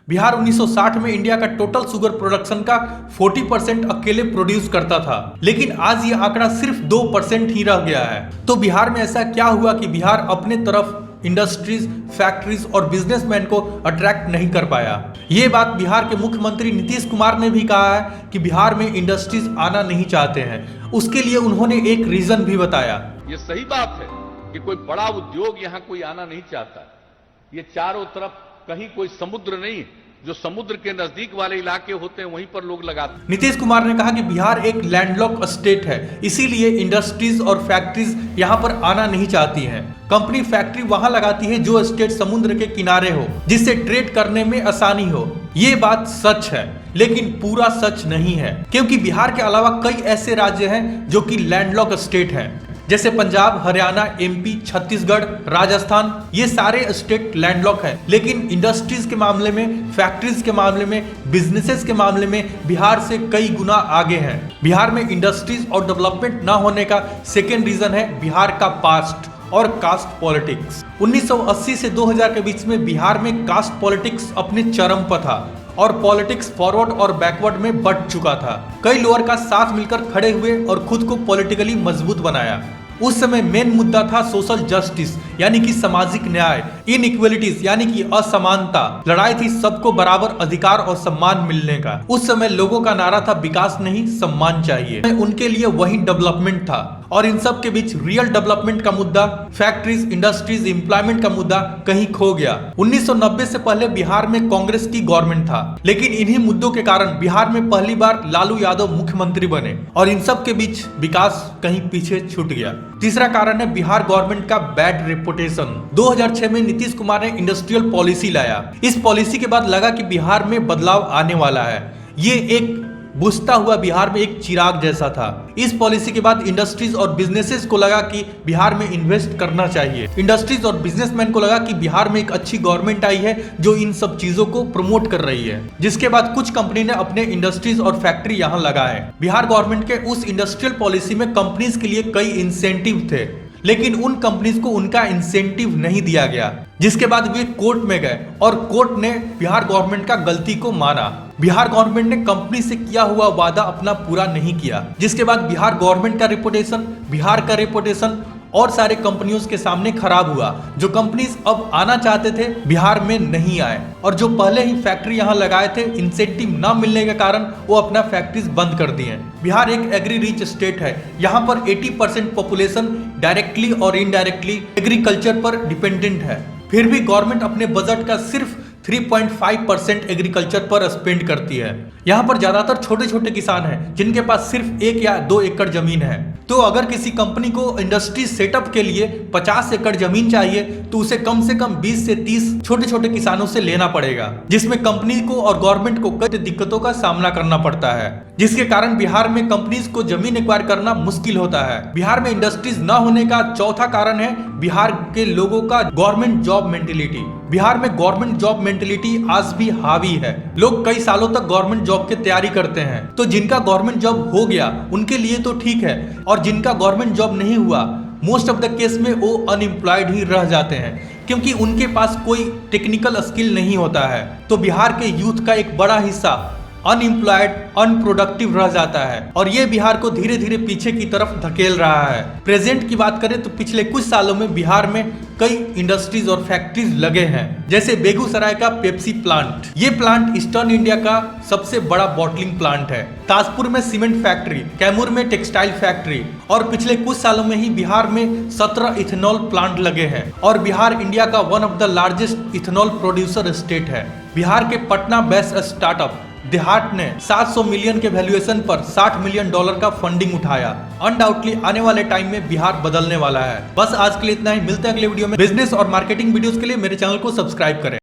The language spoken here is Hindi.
बिहार 1960 में इंडिया का टोटल शुगर प्रोडक्शन का 40% अकेले प्रोड्यूस करता था, लेकिन आज ये आंकड़ा सिर्फ 2% ही रह गया है। तो बिहार में ऐसा क्या हुआ कि बिहार अपने तरफ इंडस्ट्रीज, फैक्ट्रीज और बिजनेसमैन को अट्रैक्ट नहीं कर पाया? ये बात बिहार के मुख्यमंत्री नीतीश कुमार ने भी कहा है कि बिहार में इंडस्ट्रीज आना नहीं चाहते हैं। उसके लिए उन्होंने एक रीजन भी बताया। ये सही बात है कि कोई बड़ा उद्योग यहाँ कोई आना नहीं चाहता। ये चारों तरफ कहीं कोई समुद्र नहीं, जो समुद्र के नजदीक वाले इलाके होते हैं वहीं पर लोग लगाते हैं। नीतीश कुमार ने कहा कि बिहार एक लैंडलॉक स्टेट है, इसीलिए इंडस्ट्रीज और फैक्ट्रीज यहाँ पर आना नहीं चाहती हैं। कंपनी फैक्ट्री वहां लगाती है जो स्टेट समुद्र के किनारे हो, जिससे ट्रेड करने में आसानी हो। ये बात सच है, लेकिन पूरा सच नहीं है, क्योंकि बिहार के अलावा कई ऐसे राज्य हैं जो कि लैंडलॉक स्टेट हैं, जैसे पंजाब, हरियाणा, एमपी, छत्तीसगढ़, राजस्थान। ये सारे स्टेट लैंडलॉक है, लेकिन इंडस्ट्रीज के मामले में, फैक्ट्रीज के मामले में, बिजनेसेस के मामले में बिहार से कई गुना आगे हैं। बिहार में इंडस्ट्रीज और डेवलपमेंट ना होने का सेकेंड रीजन है बिहार का पास्ट और कास्ट पॉलिटिक्स। 1980 से 2000 के बीच में बिहार में कास्ट पॉलिटिक्स अपने चरम पर था और पॉलिटिक्स फॉरवर्ड और बैकवर्ड में बंट चुका था। कई लोअर कास्ट साथ मिलकर खड़े हुए और खुद को पॉलिटिकली मजबूत बनाया। उस समय मेन मुद्दा था सोशल जस्टिस, यानी कि सामाजिक न्याय, इनइक्वालिटीज यानी कि असमानता। लड़ाई थी सबको बराबर अधिकार और सम्मान मिलने का। उस समय लोगों का नारा था विकास नहीं, सम्मान चाहिए। उनके लिए वही डेवलपमेंट था। और इन सब के बीच रियल डेवलपमेंट का मुद्दा, फैक्ट्रीज, इंडस्ट्रीज, एम्प्लॉयमेंट का मुद्दा कहीं खो गया। 1990 से पहले बिहार में कांग्रेस की गवर्नमेंट था, लेकिन इन्हीं मुद्दों के कारण बिहार में पहली बार लालू यादव मुख्यमंत्री बने और इन सब के बीच विकास कहीं पीछे छूट गया। तीसरा कारण है बिहार गवर्नमेंट का बैड रेपुटेशन। 2006 में नीतीश कुमार ने इंडस्ट्रियल पॉलिसी लाया। इस पॉलिसी के बाद लगा कि बिहार में बदलाव आने वाला है। ये एक बुझता हुआ बिहार में एक चिराग जैसा था। इस पॉलिसी के बाद इंडस्ट्रीज और बिजनेसेस को लगा कि बिहार में इन्वेस्ट करना चाहिए। इंडस्ट्रीज और बिजनेसमैन को लगा कि बिहार में एक अच्छी गवर्नमेंट आई है जो इन सब चीजों को प्रमोट कर रही है, जिसके बाद कुछ कंपनी ने अपने इंडस्ट्रीज और फैक्ट्री यहाँ लगाए। बिहार गवर्नमेंट के उस इंडस्ट्रियल पॉलिसी में कंपनीज के लिए कई इंसेंटिव थे, लेकिन उन कंपनीज को उनका इंसेंटिव नहीं दिया गया, जिसके बाद वे कोर्ट में गए और कोर्ट ने बिहार गवर्नमेंट का गलती को माना। बिहार गवर्नमेंट ने कंपनी से किया हुआ वादा अपना पूरा नहीं किया, जिसके बाद बिहार गवर्नमेंट का रेपुटेशन, बिहार का रेपुटेशन और सारे कंपनियों के सामने खराब हुआ। जो कंपनीज अब आना चाहते थे बिहार में नहीं आए, और जो पहले ही फैक्ट्री यहाँ लगाए थे, इंसेंटिव ना मिलने के कारण वो अपना फैक्ट्रीज बंद कर दिए। बिहार एक एग्री रिच स्टेट है। यहाँ पर 80% पॉपुलेशन डायरेक्टली और इनडायरेक्टली एग्रीकल्चर पर डिपेंडेंट है। फिर भी गवर्नमेंट अपने बजट का सिर्फ 3.5% एग्रीकल्चर पर स्पेंड करती है। यहाँ पर ज्यादातर छोटे छोटे किसान हैं जिनके पास सिर्फ 1 या 2 एकड़ जमीन है। तो अगर किसी कंपनी को इंडस्ट्री सेटअप के लिए 50 एकड़ जमीन चाहिए तो उसे कम से कम 20 से 30 छोटे छोटे किसानों से लेना पड़ेगा, जिसमें कंपनी को और गवर्नमेंट को कई दिक्कतों का सामना करना पड़ता है, जिसके कारण बिहार में कंपनीज को जमीन एक्वायर करना मुश्किल होता है। बिहार में इंडस्ट्रीज न होने का चौथा कारण है बिहार के लोगों का गवर्नमेंट जॉब मेंटेलिटी। बिहार में गवर्नमेंट जॉब मेंटेलिटी आज भी हावी है। लोग कई सालों तक गवर्नमेंट जॉब की तैयारी करते हैं, तो जिनका गवर्नमेंट जॉब हो गया उनके लिए तो ठीक है, और जिनका गवर्नमेंट जॉब नहीं हुआ, मोस्ट ऑफ द केस में वो अनएम्प्लॉयड ही रह जाते हैं, क्योंकि उनके पास कोई टेक्निकल स्किल नहीं होता है। तो बिहार के यूथ का एक बड़ा हिस्सा अनएम्प्लॉयड, अनप्रोडक्टिव रह जाता है, और ये बिहार को धीरे धीरे पीछे की तरफ धकेल रहा है। प्रेजेंट की बात करें तो पिछले कुछ सालों में बिहार में कई इंडस्ट्रीज और फैक्ट्रीज लगे हैं, जैसे बेगूसराय का पेप्सी प्लांट। ये प्लांट ईस्टर्न इंडिया का सबसे बड़ा बॉटलिंग प्लांट है। ताजपुर में सीमेंट फैक्ट्री, कैमूर में टेक्सटाइल फैक्ट्री, और पिछले कुछ सालों में ही बिहार में 17 इथेनॉल प्लांट लगे हैं। और बिहार इंडिया का one of the largest ethanol producer state है। बिहार के पटना बेस्ड स्टार्टअप देहात ने 700 मिलियन के वैल्यूएशन पर $60 मिलियन का फंडिंग उठाया। अनडाउटली आने वाले टाइम में बिहार बदलने वाला है। बस आज के लिए इतना ही। मिलते हैं अगले वीडियो में। बिजनेस और मार्केटिंग वीडियोस के लिए मेरे चैनल को सब्सक्राइब करें।